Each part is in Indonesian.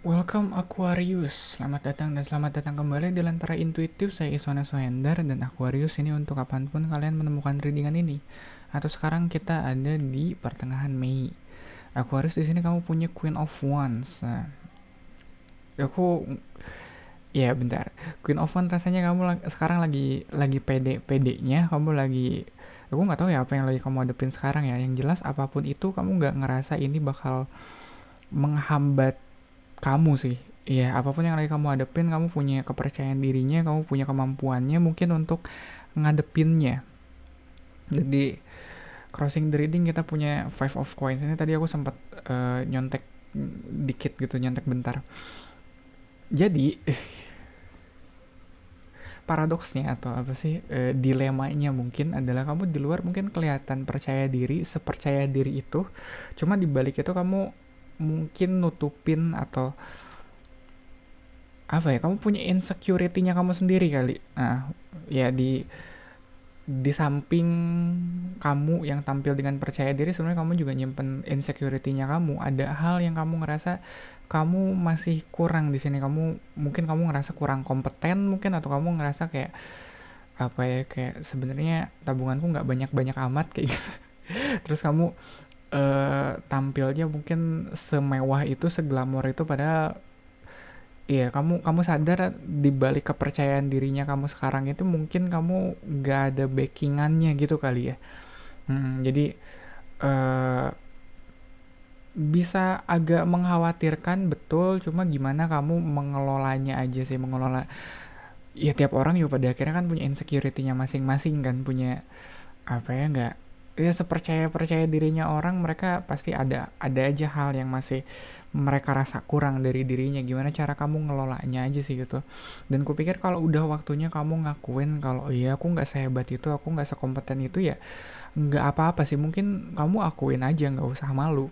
Welcome Aquarius, selamat datang dan selamat datang kembali di Lentera Intuitif. Saya Iswana Sohendar dan Aquarius ini untuk kapanpun kalian menemukan readingan ini. Atau sekarang kita ada di pertengahan Mei. Aquarius di sini kamu punya Queen of Wands. Nah, aku ya bentar. Queen of Wands rasanya kamu sekarang lagi pede-pedenya, kamu lagi aku nggak tahu ya apa yang lagi kamu hadapin sekarang ya. Yang jelas apapun itu kamu nggak ngerasa ini bakal menghambat kamu sih. Iya, apapun yang lagi kamu hadepin, kamu punya kepercayaan dirinya, kamu punya kemampuannya mungkin untuk ngadepinnya. Jadi, crossing the reading kita punya five of coins. Ini tadi aku sempat nyontek dikit gitu, nyontek bentar. Jadi, paradoksnya atau apa sih dilemanya mungkin adalah kamu di luar mungkin kelihatan percaya diri, sepercaya diri itu, cuma di balik itu kamu mungkin nutupin atau apa ya, kamu punya insecurity-nya kamu sendiri kali. Nah, ya di samping kamu yang tampil dengan percaya diri, sebenarnya kamu juga nyimpen insecurity-nya kamu. Ada hal yang kamu ngerasa kamu masih kurang di sini. Kamu ngerasa kurang kompeten mungkin, atau kamu ngerasa kayak apa ya, kayak sebenarnya tabunganku nggak banyak-banyak amat kayak gitu. Terus kamu tampilnya mungkin semewah itu, seglamor itu, padahal iya, kamu sadar di balik kepercayaan dirinya kamu sekarang itu mungkin kamu nggak ada backingannya gitu kali ya. Jadi eh, bisa agak mengkhawatirkan betul, cuma gimana kamu mengelolanya aja sih, mengelola. Ya tiap orang juga pada akhirnya kan punya insecurity-nya masing-masing kan, punya apa ya, nggak ya sepercaya percaya dirinya orang, mereka pasti ada aja hal yang masih mereka rasa kurang dari dirinya. Gimana cara kamu ngelolanya aja sih gitu. Dan kupikir kalau udah waktunya kamu ngakuin kalau iya aku nggak sehebat itu, aku nggak sekompeten itu, ya nggak apa-apa sih. Mungkin kamu akuin aja, nggak usah malu.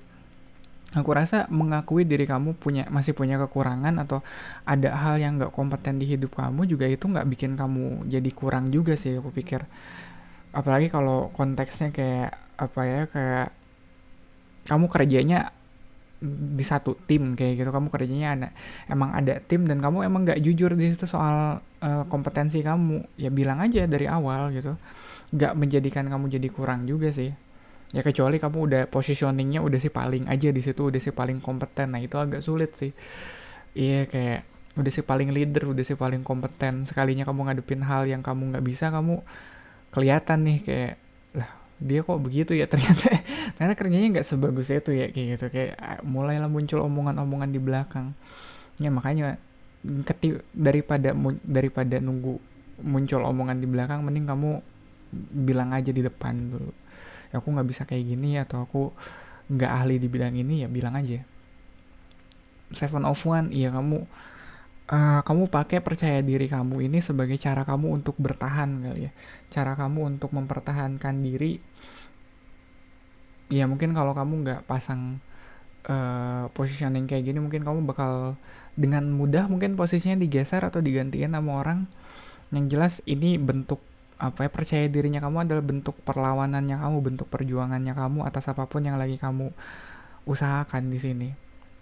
Aku rasa mengakui diri kamu masih punya kekurangan atau ada hal yang nggak kompeten di hidup kamu juga, itu nggak bikin kamu jadi kurang juga sih aku pikir. Apalagi kalau konteksnya kayak apa ya, kayak kamu kerjanya di satu tim kayak gitu, kamu kerjanya emang ada tim dan kamu emang nggak jujur di situ soal kompetensi kamu, ya bilang aja dari awal gitu, nggak menjadikan kamu jadi kurang juga sih. Ya kecuali kamu udah positioningnya udah si paling aja di situ, udah si paling kompeten, nah itu agak sulit sih. Iya, kayak udah si paling leader, udah si paling kompeten, sekalinya kamu ngadepin hal yang kamu nggak bisa, kamu kelihatan nih kayak, lah dia kok begitu ya, ternyata kerjanya nggak sebagus itu ya kayak gitu. Kayak mulailah muncul omongan-omongan di belakang. Ya makanya daripada nunggu muncul omongan di belakang, mending kamu bilang aja di depan dulu, ya aku nggak bisa kayak gini, atau aku nggak ahli di bidang ini, ya bilang aja. Seven of One, iya, kamu pakai percaya diri kamu ini sebagai cara kamu untuk bertahan kali ya, cara kamu untuk mempertahankan diri. Ya mungkin kalau kamu nggak pasang positioning kayak gini, mungkin kamu bakal dengan mudah mungkin posisinya digeser atau digantiin sama orang. Yang jelas ini bentuk apa ya, percaya dirinya kamu adalah bentuk perlawanannya kamu, bentuk perjuangannya kamu atas apapun yang lagi kamu usahakan di sini.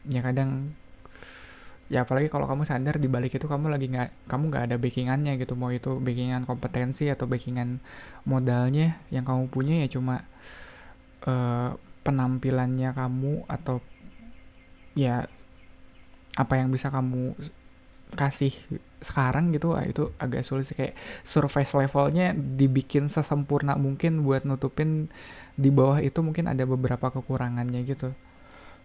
Ya kadang, ya apalagi kalau kamu sadar di balik itu kamu nggak ada backingannya gitu, mau itu backingan kompetensi atau backingan modalnya, yang kamu punya ya cuma eh, penampilannya kamu, atau ya apa yang bisa kamu kasih sekarang gitu. Itu agak sulit sih, kayak surface levelnya dibikin sesempurna mungkin buat nutupin di bawah itu mungkin ada beberapa kekurangannya gitu.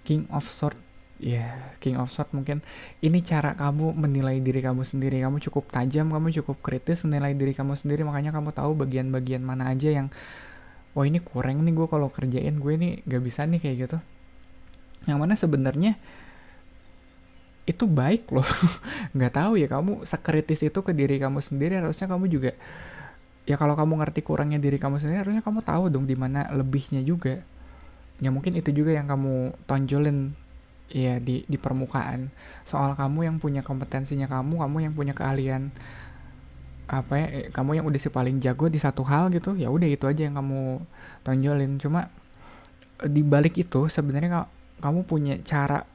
King of Sword, ya King of Sword mungkin ini cara kamu menilai diri kamu sendiri. Kamu cukup tajam, kamu cukup kritis menilai diri kamu sendiri, makanya kamu tahu bagian-bagian mana aja yang, wah ini kurang nih gue kalau kerjain, gue ini gak bisa nih kayak gitu. Yang mana sebenarnya itu baik loh. Nggak tahu ya, kamu sekritis itu ke diri kamu sendiri, harusnya kamu juga, ya kalau kamu ngerti kurangnya diri kamu sendiri, harusnya kamu tahu dong di mana lebihnya juga. Ya mungkin itu juga yang kamu tonjolin ya di permukaan, soal kamu yang punya kompetensinya, kamu yang punya keahlian apa ya, kamu yang udah si paling jago di satu hal gitu, ya udah itu aja yang kamu tonjolin. Cuma di balik itu sebenarnya kamu punya cara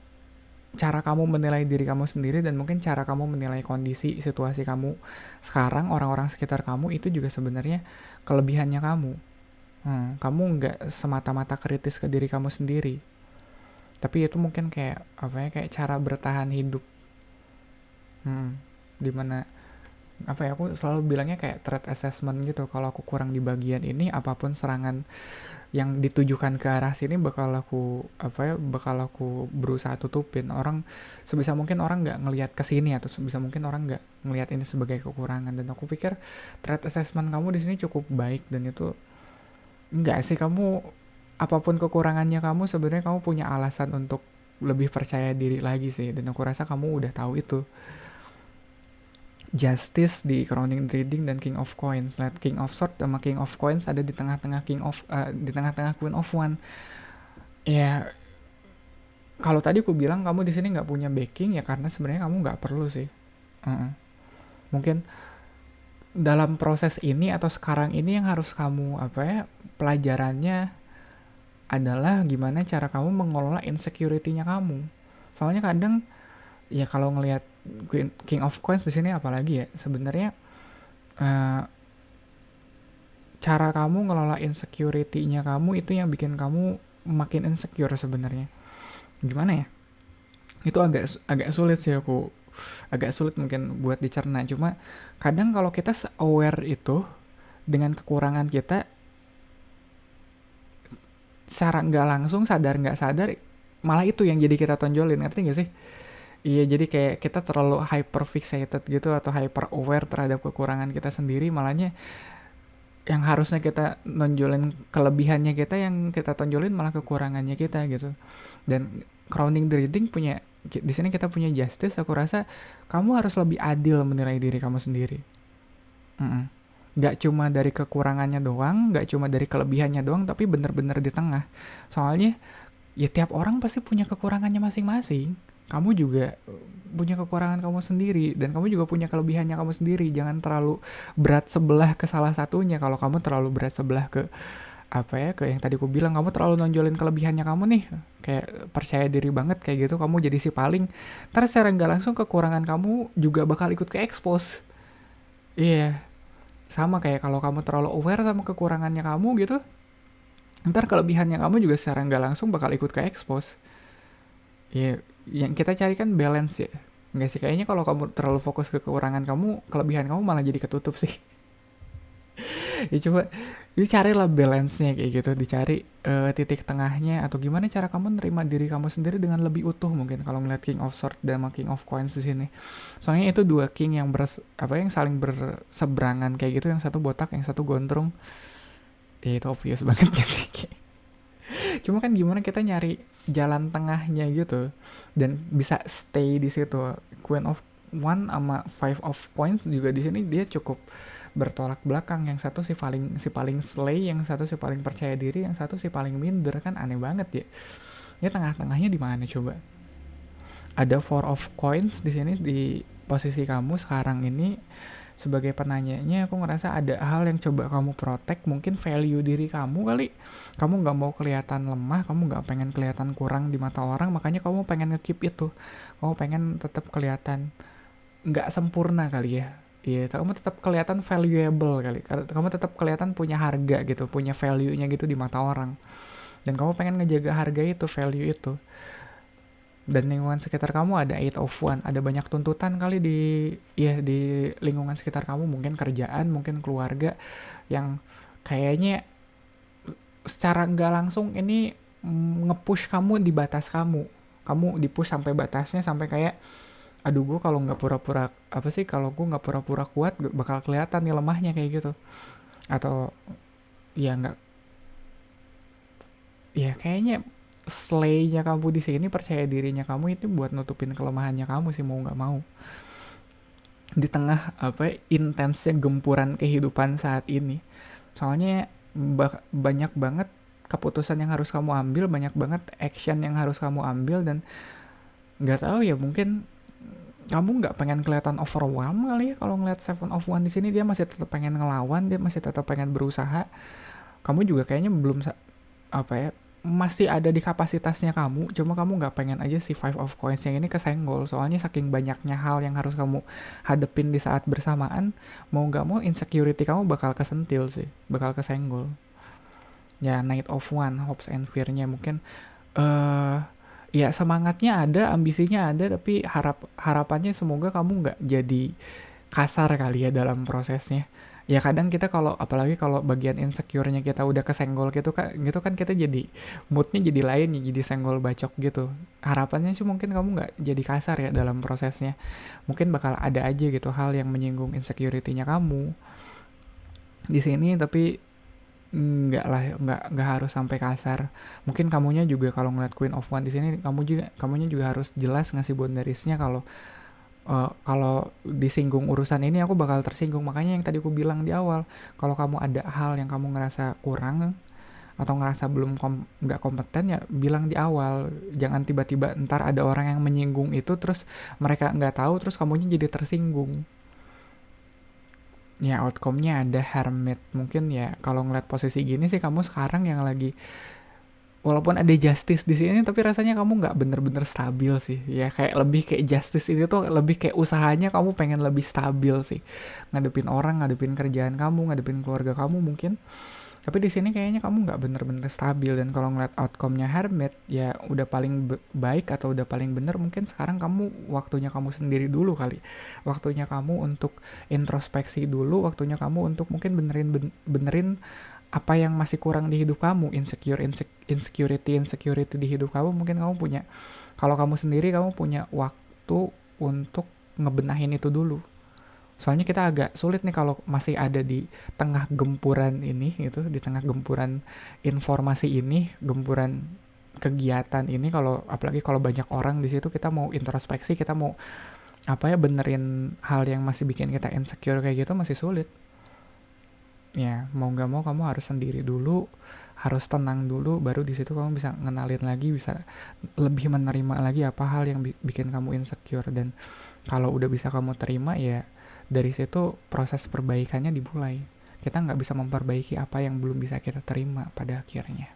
cara kamu menilai diri kamu sendiri dan mungkin cara kamu menilai kondisi situasi kamu sekarang, orang-orang sekitar kamu itu juga sebenarnya kelebihannya kamu. Kamu nggak semata-mata kritis ke diri kamu sendiri, tapi itu mungkin kayak apa ya, kayak cara bertahan hidup. Dimana apa ya, aku selalu bilangnya kayak threat assessment gitu. Kalau aku kurang di bagian ini, apapun serangan yang ditujukan ke arah sini bakal aku berusaha tutupin. Orang sebisa mungkin orang nggak ngelihat ke sini, atau sebisa mungkin orang nggak ngelihat ini sebagai kekurangan. Dan aku pikir threat assessment kamu di sini cukup baik, dan itu nggak sih, kamu apapun kekurangannya kamu sebenarnya kamu punya alasan untuk lebih percaya diri lagi sih. Dan aku rasa kamu udah tahu itu. Justice di Crowning Reading dan King of Coins. Lihat King of Swords sama King of Coins ada di tengah-tengah di tengah-tengah Queen of One. Ya, kalau tadi aku bilang kamu di sini nggak punya backing, ya karena sebenarnya kamu nggak perlu sih. Mungkin dalam proses ini atau sekarang ini yang harus kamu pelajarannya adalah gimana cara kamu mengelola insecurity-nya kamu. Soalnya kadang ya kalau ngelihat King of Coins di sini apalagi ya, sebenarnya cara kamu ngelola insecurity-nya kamu itu yang bikin kamu makin insecure sebenarnya. Gimana ya? Itu agak sulit sih, agak sulit mungkin buat dicerna. Cuma kadang kalau kita aware itu dengan kekurangan kita, secara nggak langsung, sadar nggak sadar, malah itu yang jadi kita tonjolin. Ngerti nggak sih? Iya, jadi kayak kita terlalu hyper fixated gitu, atau hyper aware terhadap kekurangan kita sendiri, malahnya yang harusnya kita nonjolin kelebihannya kita, yang kita tonjolin malah kekurangannya kita gitu. Dan Crowning the Reading punya, di sini kita punya justice. Aku rasa kamu harus lebih adil menilai diri kamu sendiri. Gak cuma dari kekurangannya doang, gak cuma dari kelebihannya doang, tapi bener-bener di tengah. Soalnya ya tiap orang pasti punya kekurangannya masing-masing. Kamu juga punya kekurangan kamu sendiri, dan kamu juga punya kelebihannya kamu sendiri. Jangan terlalu berat sebelah ke salah satunya. Kalau kamu terlalu berat sebelah ke ke yang tadi aku bilang, kamu terlalu nonjolin kelebihannya kamu nih, kayak percaya diri banget kayak gitu, kamu jadi si paling, ntar secara nggak langsung kekurangan kamu juga bakal ikut ke expose. Iya, sama kayak kalau kamu terlalu aware sama kekurangannya kamu gitu, ntar kelebihannya kamu juga secara nggak langsung bakal ikut ke expose. Iya, yang kita cari kan balance ya. Nggak sih, kayaknya kalau kamu terlalu fokus ke kekurangan kamu, kelebihan kamu malah jadi ketutup sih. Ya coba dicarilah balance-nya kayak gitu, dicari titik tengahnya, atau gimana cara kamu nerima diri kamu sendiri dengan lebih utuh mungkin kalau ngeliat King of Swords dan King of Coins di sini. Soalnya itu dua king yang yang saling berseberangan kayak gitu, yang satu botak, yang satu gondrong. Ya itu obvious banget gak sih? Cuma kan gimana kita nyari jalan tengahnya gitu dan bisa stay di situ. Queen of One sama Five of Coins juga di sini dia cukup bertolak belakang. Yang satu si paling slay, yang satu si paling percaya diri, yang satu si paling minder. Kan aneh banget ya. Ini tengah-tengahnya di mana coba? Ada Four of Coins di sini di posisi kamu sekarang ini. Sebagai penanyanya, aku ngerasa ada hal yang coba kamu protect, mungkin value diri kamu kali. Kamu nggak mau kelihatan lemah, kamu nggak pengen kelihatan kurang di mata orang, makanya kamu pengen nge-keep itu. Kamu pengen tetap kelihatan nggak sempurna kali ya. Iya, kamu tetap kelihatan valuable kali. Kamu tetap kelihatan punya harga gitu, punya value-nya gitu di mata orang. Dan kamu pengen ngejaga harga itu, value itu. Dan lingkungan sekitar kamu ada 8 of One, ada banyak tuntutan kali di lingkungan sekitar kamu, mungkin kerjaan, mungkin keluarga, yang kayaknya secara nggak langsung ini nge-push kamu di batas kamu di-push sampai batasnya, sampai kayak aduh, gue kalau nggak pura-pura kalau gue nggak pura-pura kuat bakal kelihatan nih lemahnya kayak gitu. Atau ya nggak, ya kayaknya slay-nya kamu di sini, percaya dirinya kamu itu buat nutupin kelemahannya kamu sih, mau nggak mau. Di tengah intensnya gempuran kehidupan saat ini. Soalnya banyak banget keputusan yang harus kamu ambil, banyak banget action yang harus kamu ambil, dan nggak tahu ya, mungkin kamu nggak pengen kelihatan overwhelmed kali ya. Kalau ngeliat Seven of One di sini, dia masih tetap pengen ngelawan, dia masih tetap pengen berusaha. Kamu juga kayaknya belum masih ada di kapasitasnya kamu, cuma kamu nggak pengen aja si Five of Coins yang ini kesenggol, soalnya saking banyaknya hal yang harus kamu hadepin di saat bersamaan, mau nggak mau insecurity kamu bakal kesentil sih, bakal kesenggol. Ya, Knight of One, hopes and fear-nya mungkin eh ya semangatnya ada, ambisinya ada, tapi harapannya semoga kamu nggak jadi kasar kali ya dalam prosesnya. Ya kadang kita kalau apalagi kalau bagian insecure-nya kita udah kesenggol gitu kan kita jadi moodnya jadi lain ya, jadi senggol bacok gitu. Harapannya sih mungkin kamu nggak jadi kasar ya dalam prosesnya. Mungkin bakal ada aja gitu hal yang menyinggung insecurity-nya kamu di sini, tapi nggak lah, nggak harus sampai kasar. Mungkin kamunya juga kalau ngeliat Queen of One di sini, kamunya juga harus jelas ngasih boundariesnya kalau kalau disinggung urusan ini aku bakal tersinggung. Makanya yang tadi aku bilang di awal, kalau kamu ada hal yang kamu ngerasa kurang atau ngerasa belum nggak kompeten, ya bilang di awal. Jangan tiba-tiba ntar ada orang yang menyinggung itu terus mereka nggak tahu terus kamunya jadi tersinggung. Ya outcome-nya ada Hermit. Mungkin ya kalau ngeliat posisi gini sih kamu sekarang yang lagi, walaupun ada justice di sini tapi rasanya kamu nggak bener-bener stabil sih ya, kayak lebih kayak justice itu tuh lebih kayak usahanya kamu pengen lebih stabil sih, ngadepin orang, ngadepin kerjaan kamu, ngadepin keluarga kamu mungkin. Tapi di sini kayaknya kamu nggak bener-bener stabil, dan kalau ngeliat outcome-nya Hermit ya udah paling baik atau udah paling bener, mungkin sekarang kamu waktunya kamu sendiri dulu kali, waktunya kamu untuk introspeksi dulu, waktunya kamu untuk mungkin benerin apa yang masih kurang di hidup kamu, insecurity di hidup kamu. Mungkin kamu punya, kalau kamu sendiri kamu punya waktu untuk ngebenahin itu dulu. Soalnya kita agak sulit nih kalau masih ada di tengah gempuran ini gitu, di tengah gempuran informasi ini, gempuran kegiatan ini, kalau apalagi kalau banyak orang di situ, kita mau introspeksi, kita mau apa ya, benerin hal yang masih bikin kita insecure kayak gitu masih sulit. Ya mau nggak mau kamu harus sendiri dulu, harus tenang dulu, baru di situ kamu bisa ngenalin lagi, bisa lebih menerima lagi apa hal yang bikin kamu insecure. Dan kalau udah bisa kamu terima, ya dari situ proses perbaikannya dimulai. Kita nggak bisa memperbaiki apa yang belum bisa kita terima pada akhirnya.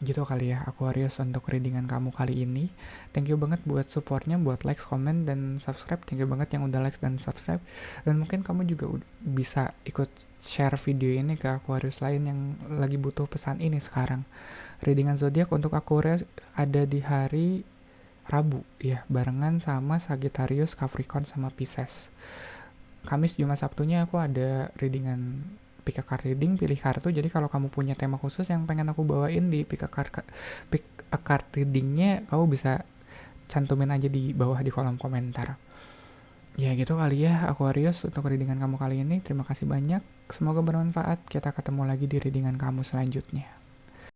Gitu kali ya Aquarius untuk readingan kamu kali ini. Thank you banget buat supportnya, buat likes, comment, dan subscribe. Thank you banget yang udah likes dan subscribe. Dan mungkin kamu juga bisa ikut share video ini ke Aquarius lain yang lagi butuh pesan ini sekarang. Readingan zodiak untuk Aquarius ada di hari Rabu ya, barengan sama Sagittarius, Capricorn, sama Pisces. Kamis, Jumat, Sabtunya aku ada readingan pick a card reading, pilih kartu. Jadi kalau kamu punya tema khusus yang pengen aku bawain di pick a card readingnya, kamu bisa cantumin aja di bawah di kolom komentar. Ya gitu kali ya Aquarius untuk readingan kamu kali ini. Terima kasih banyak, semoga bermanfaat. Kita ketemu lagi di readingan kamu selanjutnya.